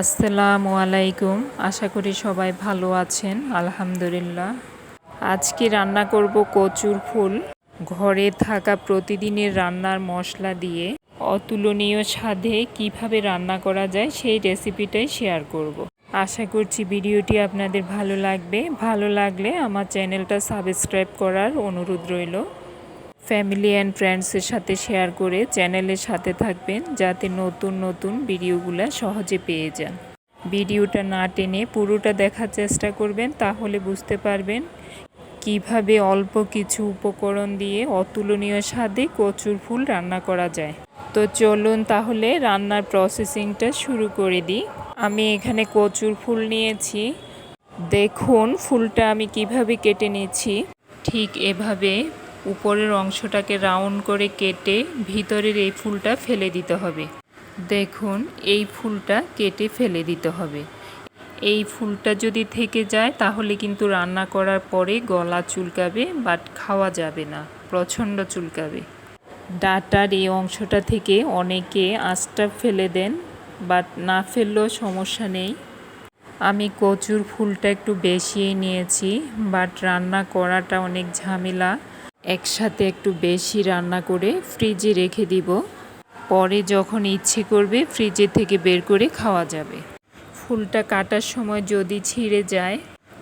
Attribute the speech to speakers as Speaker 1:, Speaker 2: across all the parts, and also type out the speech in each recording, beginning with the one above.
Speaker 1: আসসালামু আলাইকুম। আশা করি সবাই ভালো আছেন। আলহামদুলিল্লাহ। আজকে রান্না করব কচুর ফুল। ঘরে থাকা প্রতিদিনের রান্নার মশলা দিয়ে অতুলনীয় স্বাদে কিভাবে রান্না করা যায় সেই রেসিপিটাই শেয়ার করব। আশা করছি ভিডিওটি আপনাদের ভালো লাগবে। ভালো লাগলে আমার চ্যানেলটা সাবস্ক্রাইব করার অনুরোধ রইল। ফ্যামিলি অ্যান্ড ফ্রেন্ডসের সাথে শেয়ার করে চ্যানেলের সাথে থাকবেন, যাতে নতুন নতুন ভিডিওগুলো সহজে পেয়ে যান। ভিডিওটা না টেনে পুরোটা দেখার চেষ্টা করবেন, তাহলে বুঝতে পারবেন কিভাবে অল্প কিছু উপকরণ দিয়ে অতুলনীয় স্বাদে কচুর ফুল রান্না করা যায়। তো চলুন তাহলে রান্নার প্রসেসিংটা শুরু করে দিই। আমি এখানে কচুর ফুল নিয়েছি। দেখুন ফুলটা আমি কিভাবে কেটে নিয়েছি। ঠিক এভাবে উপরের অংশটাকে রাউন্ড করে কেটে ভিতরের এই ফুলটা ফেলে দিতে হবে। দেখুন এই ফুলটা কেটে ফেলে দিতে হবে। এই ফুলটা যদি থেকে যায় তাহলে কিন্তু রান্না করার পরে গলা চুলকাবে, বাট খাওয়া যাবে না, প্রচণ্ড চুলকাবে। ডাটার এই অংশটা থেকে অনেকে আঁশটা ফেলে দেন, বাট না ফেললেও সমস্যা নেই। আমি কচুর ফুলটা একটু বেশিই নিয়েছি, বাট রান্না করাটা অনেক ঝামেলা। একসাথে একটু বেশি রান্না করে ফ্রিজে রেখে দিব, পরে যখন ইচ্ছে করবে ফ্রিজে থেকে বের করে খাওয়া যাবে। ফুলটা কাটার সময় যদি ছিঁড়ে যায়,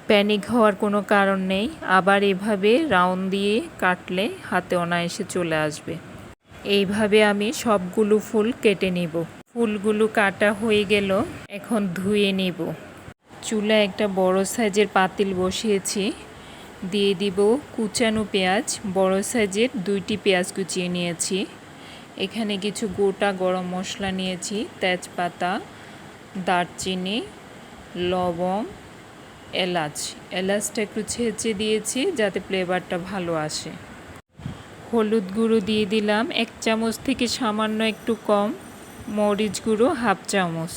Speaker 1: প্যানিক হওয়ার কোনো কারণ নেই। আবার এভাবে রাউন্ড দিয়ে কাটলে হাতে অনায়াসে চলে আসবে। এইভাবে আমি সবগুলো ফুল কেটে নিব। ফুলগুলো কাটা হয়ে গেল, এখন ধুয়ে নিব। চুলায় একটা বড় সাইজের পাতিল বসিয়েছি। দিয়ে দিব কুচানো পেঁয়াজ। বড় সাইজের 2টি পেঁয়াজ কুচিয়ে নিয়েছি। এখানে কিছু গোটা গরম মশলা নিয়েছি, তেজপাতা, দারচিনি, লবং, এলাচটা একটু ছেঁচে দিয়েছি যাতে ফ্লেভারটা ভালো আসে। হলুদ গুঁড়ো দিয়ে দিলাম 1 চামচ থেকে সামান্য একটু কম, মরিচ গুঁড়ো 1/2 চামচ,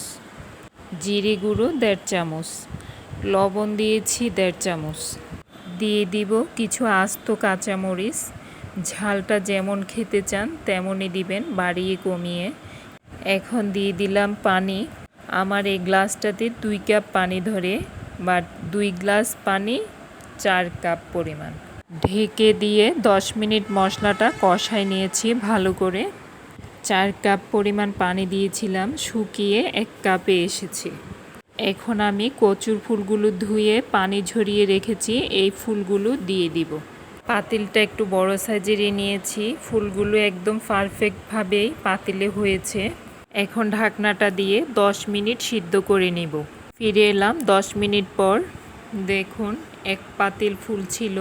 Speaker 1: জিরে গুঁড়ো 1.5 চামচ, লবণ দিয়েছি 1.5 চামচ। দিয়ে দিব কিছু আস্ত কাঁচামরিচ। ঝালটা যেমন খেতে চান তেমনই দিবেন, বাড়িয়ে কমিয়ে। এখন দিয়ে দিলাম পানি। আমার এই গ্লাসটাতে 2 কাপ পানি ধরে, বাট 2 গ্লাস পানি 4 কাপ পরিমাণ। ঢেকে দিয়ে 10 মিনিট মশলাটা কষাই নিয়েছি ভালো করে। 4 কাপ পরিমাণ পানি দিয়েছিলাম, শুকিয়ে 1 কাপে এসেছে। এখন আমি কচুর ফুলগুলো ধুয়ে পানি ঝরিয়ে রেখেছি, এই ফুলগুলো দিয়ে দিব। পাতিলটা একটু বড় সাইজেরই নিয়েছি। ফুলগুলো একদম পারফেক্টভাবেই পাতিলে হয়েছে। এখন ঢাকনাটা দিয়ে 10 মিনিট সিদ্ধ করে নেব। ফিরে এলাম 10 মিনিট পর। দেখুন 1 পাতিল ফুল ছিল,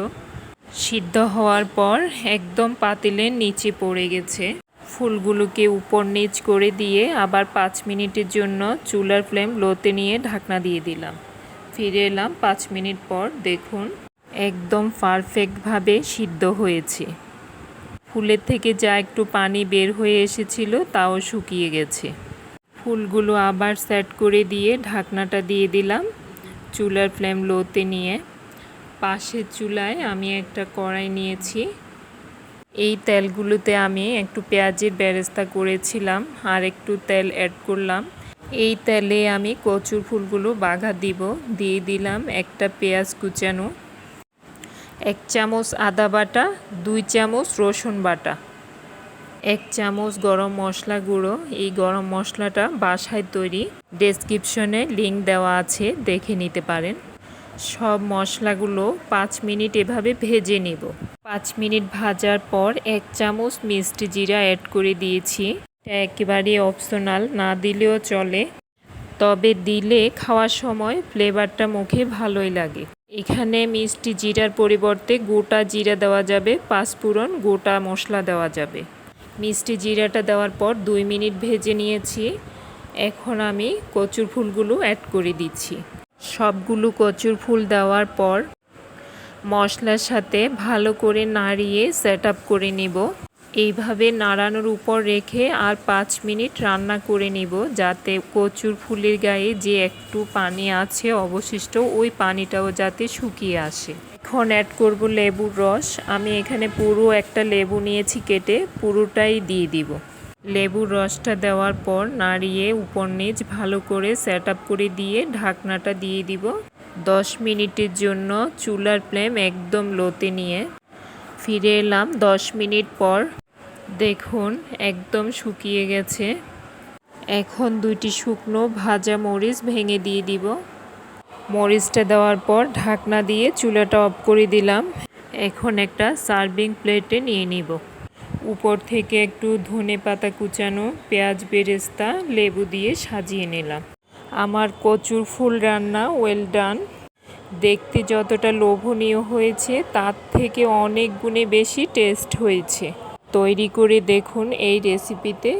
Speaker 1: সিদ্ধ হওয়ার পর একদম পাতিলের নিচে পড়ে গেছে। ফুলগুলোকে উপর নিচ করে দিয়ে আবার 5 মিনিটের জন্য চুলার ফ্লেম লোতে নিয়ে ঢাকনা দিয়ে দিলাম। ফিরে এলাম 5 মিনিট পর। দেখুন একদম পারফেক্টভাবে সিদ্ধ হয়েছে। ফুলের থেকে যা একটু পানি বের হয়ে এসেছিল তাও শুকিয়ে গেছে। ফুলগুলো আবার সেট করে দিয়ে ঢাকনাটা দিয়ে দিলাম চুলার ফ্লেম লোতে নিয়ে। পাশের চুলায় আমি একটা কড়াই নিয়েছি। এই তেলগুলোতে আমি একটু পেঁয়াজের বেরেস্তা করেছিলাম, আর একটু তেল অ্যাড করলাম। এই তেলে আমি কচুর ফুলগুলো বাঘা দিব। দিয়ে দিলাম একটা পেঁয়াজ কুচানো, 1 চামচ আদা বাটা, 2 চামচ রসুন বাটা, 1 চামচ গরম মশলা গুঁড়ো। এই গরম মশলাটা বাসায় তৈরি, ডেসক্রিপশনে লিংক দেওয়া আছে, দেখে নিতে পারেন। সব মশলাগুলো 5 মিনিট এভাবে ভেজে নেব। 5 মিনিট ভাজার পর 1 চামচ মিষ্টি জিরা অ্যাড করে দিয়েছি। এটা একেবারে অপশনাল, না দিলেও চলে, তবে দিলে খাওয়ার সময় ফ্লেভারটা মুখে ভালোই লাগে। এখানে মিষ্টি জিরার পরিবর্তে গোটা জিরা দেওয়া যাবে, 5 ফোড়ন গোটা মশলা দেওয়া যাবে। মিষ্টি জিরাটা দেওয়ার পর 2 মিনিট ভেজে নিয়েছি। এখন আমি কচুর ফুলগুলো অ্যাড করে দিচ্ছি। সবগুলো কচুর ফুল দেওয়ার পর মশলার সাথে ভালো করে নাড়িয়ে সেট আপ করে নেব। এইভাবে নাড়ানোর উপর রেখে আর 5 মিনিট রান্না করে নেব, যাতে কচুর ফুলের গায়ে যে একটু পানি আছে অবশিষ্ট, ওই পানিটাও যাতে শুকিয়ে আসে। এখন অ্যাড করব লেবুর রস। আমি এখানে পুরো একটা লেবু নিয়েছি কেটে, পুরোটাই দিয়ে দিব। লেবুর রসটা দেওয়ার পর নাড়িয়ে উপর নিচ ভালো করে সেট আপ করে দিয়ে ঢাকনাটা দিয়ে দিব। 10 মিনিটের জন্য চুলার ফ্লেম একদম লোতে নিয়ে ফিরে এলাম 10 মিনিট পর। দেখুন একদম শুকিয়ে গেছে। এখন 2টি শুকনো ভাজা মরিচ ভেঙে দিয়ে দিব। মরিচটা দেওয়ার পর ঢাকনা দিয়ে চুলাটা অফ করে দিলাম। এখন একটা সার্ভিং প্লেটে নিয়ে নিব। উপর থেকে একটু ধনেপাতা কুচানো, পেঁয়াজ বেরেস্তা, লেবু দিয়ে সাজিয়ে নিলাম। আমার কচুর ফুল রান্না ওয়েল ডান। দেখতে যতটা লোভনীয় হয়েছে তার থেকে অনেক গুণে বেশি টেস্ট হয়েছে। তৈরি করে দেখুন এই রেসিপিতে,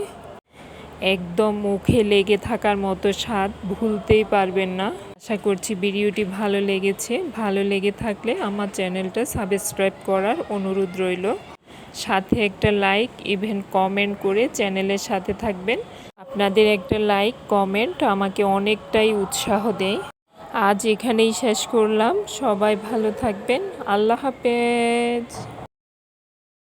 Speaker 1: একদম মুখে লেগে থাকার মতো স্বাদ, ভুলতেই পারবেন না। আশা করছি ভিডিওটি ভালো লেগেছে। ভালো লেগে থাকলে আমার চ্যানেলটা সাবস্ক্রাইব করার অনুরোধ রইল। সাথে একটা লাইক ইভেন কমেন্ট করে চ্যানেলের সাথে থাকবেন। আপনাদের একটা লাইক কমেন্ট আমাকে অনেকটাই উৎসাহ দেয়। আজ এখানেই শেষ করলাম। সবাই ভালো থাকবেন। আল্লাহ হাফেজ।